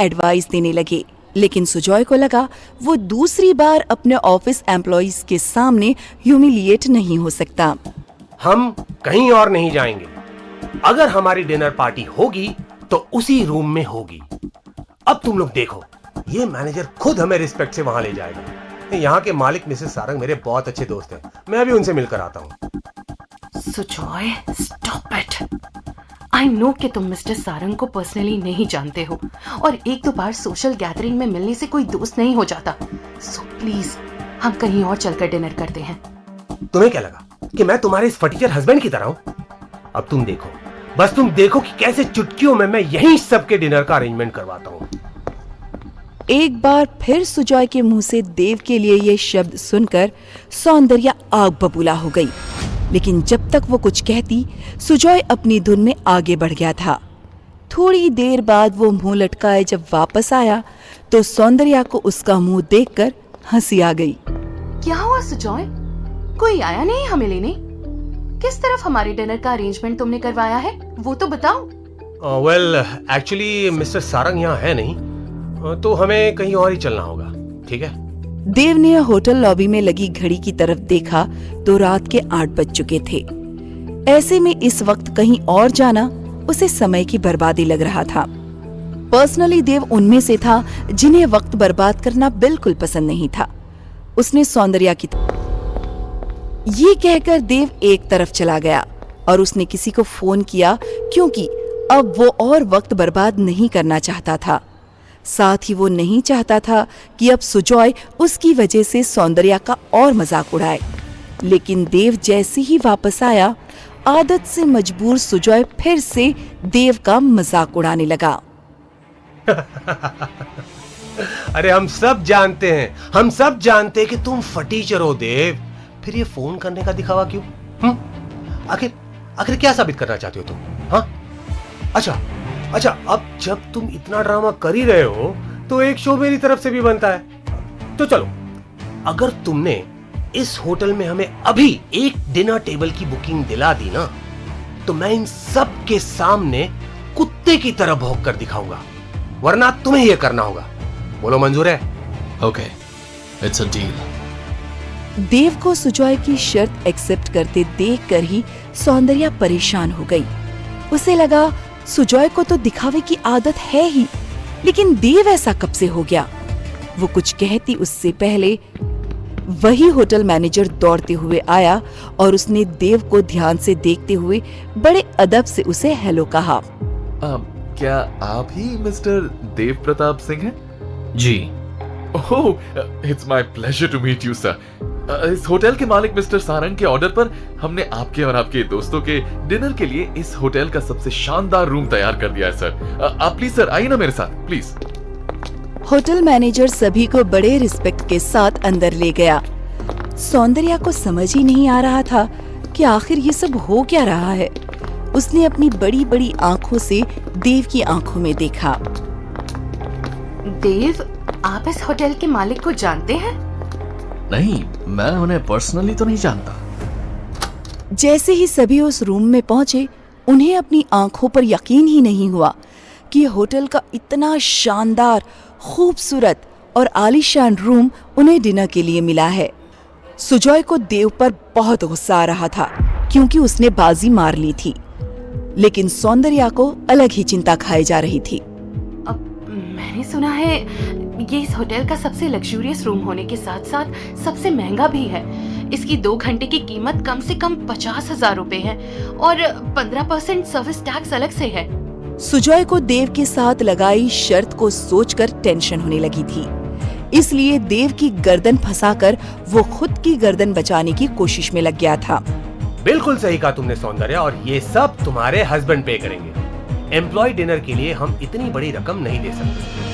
Advice देने लगे। लेकिन सुजॉय को लगा वो दूसरी बार अपने ऑफिस एम्प्लॉइज के सामने ह्यूमिलिएट नहीं हो सकता। हम कहीं और नहीं जाएंगे। अगर हमारी डिनर पार्टी होगी तो उसी रूम में होगी। अब तुम लोग देखो, ये मैनेजर खुद हमें रिस्पेक्ट से वहां ले जाएगा। यहाँ के मालिक मिसेस सारंग मेरे बहुत अच्छे दोस्त हैं। मैं अभी उनसे मिलकर आता हूँ। Sujoy, stop it. I know कि तुम मिस्टर सारंग को पर्सनली नहीं जानते हो और एक दो बार सोशल गैदरिंग में मिलने से कोई दोस्त नहीं हो जाता। सो प्लीज हम कहीं और चलकर डिनर करते हैं। तुम्हें क्या लगा कि मैं तुम्हारे इस फटीचर हस्बैंड की तरह हूं? अब तुम देखो, बस तुम देखो कि कैसे चुटकियों में मैं यहीं सबके डिनर का अरेंजमेंट करवाता हूं। एक बार फिर सुजॉय के मुंह से देव के लिए ये शब्द सुनकर सौंदर्या आग बबूला हो गई। लेकिन जब तक वो कुछ कहती, सुजॉय अपनी धुन में आगे बढ़ गया था। थोड़ी देर बाद वो मुंह लटकाए जब वापस आया तो सौंदर्या को उसका मुंह देखकर हंसी आ गई। क्या हुआ सुजॉय? कोई आया नहीं हमें लेने? किस तरफ हमारे डिनर का अरेंजमेंट तुमने करवाया है वो तो बताओ। वेल, एक्चुअली मिस्टर सारंग यहाँ है नहीं, तो हमें कहीं और ही चलना होगा। ठीक है? देव ने होटल लॉबी में लगी घड़ी की तरफ देखा तो रात के 8 बज चुके थे। ऐसे में इस वक्त कहीं और जाना उसे समय की बर्बादी लग रहा था। पर्सनली देव उनमें से था जिन्हें वक्त बर्बाद करना बिल्कुल पसंद नहीं था। उसने सौंदर्या की ये कहकर देव एक तरफ चला गया और उसने किसी को फोन किया, क्योंकि अब वो और वक्त बर्बाद नहीं करना चाहता था। साथ ही वो नहीं चाहता था कि अब सुजॉय उसकी वजह से सौंदर्या का और मजाक उड़ाए। लेकिन देव जैसे ही वापस आया, आदत से मजबूर सुजॉय फिर से देव का मजाक उड़ाने लगा। अरे हम सब जानते हैं कि तुम फटीचर हो देव। फिर ये फोन करने का दिखावा क्यों? आखिर क्या साबित करना चाहते हो तुम? हाँ? अच्छा, अब जब तुम इतना ड्रामा कर ही रहे हो तो एक शो मेरी तरफ से भी बनता है। तो चलो, अगर तुमने इस होटल में हमें अभी एक डिनर टेबल की बुकिंग दिला दी ना, तो मैं इन सब के सामने कुत्ते की तरह भौंक कर दिखाऊंगा। वरना तुम्हें यह करना होगा। बोलो, मंजूर है? Okay, it's a deal. Dev को सुजॉय की शर्त एक्सेप्ट करते देखकर ही सौंदर्या परेशान हो गई। उसे लगा सुजॉय को तो दिखावे की आदत है ही, लेकिन देव ऐसा कब से हो गया? वो कुछ कहती उससे पहले वही होटल मैनेजर दौड़ते हुए आया और उसने देव को ध्यान से देखते हुए बड़े अदब से उसे हेलो कहा। क्या आप ही मिस्टर देव प्रताप सिंह हैं? जी। Oh, it's my pleasure to meet you sir. इस होटल के मालिक मिस्टर सारंग के ऑर्डर पर हमने आपके और आपके दोस्तों के डिनर के लिए इस होटल का सबसे शानदार रूम तैयार कर दिया है सर। आप प्लीज सर आइए ना मेरे साथ, प्लीज। होटल मैनेजर सभी को बड़े रिस्पेक्ट के साथ अंदर ले गया। सौंदर्या को समझ ही नहीं आ रहा था कि आखिर ये सब हो क्या रहा है। उसने अपनी बड़ी बड़ी आंखों से देव की आंखों में देखा। देव, आप इस होटल के मालिक को जानते हैं? नहीं, मैं उन्हें पर्सनली तो नहीं जानता। जैसे ही सभी उस रूम में पहुंचे, उन्हें अपनी आंखों पर यकीन ही नहीं हुआ कि होटल का इतना शानदार, खूबसूरत और आलीशान रूम उन्हें डिनर के लिए मिला है। सुजॉय को देव पर बहुत गुस्सा आ रहा था, क्योंकि उसने बाजी मार ली थी। लेकिन सौंदर्या को अलग ही चिंता खाई जा रही थी। मैंने सुना है ये इस होटल का सबसे लग्जूरियस रूम होने के साथ साथ सबसे महंगा भी है। इसकी 2 घंटे की कीमत कम से कम 50,000 रुपए है और 15% सर्विस टैक्स अलग से है। सुजॉय को देव के साथ लगाई शर्त को सोचकर टेंशन होने लगी थी, इसलिए देव की गर्दन फंसाकर वो खुद की गर्दन बचाने की कोशिश में लग गया था। बिल्कुल सही कहा तुमने सौंदर्या, और ये सब तुम्हारे हस्बैंड पे करेंगे। एम्प्लॉय डिनर के लिए हम इतनी बड़ी रकम नहीं दे सकते।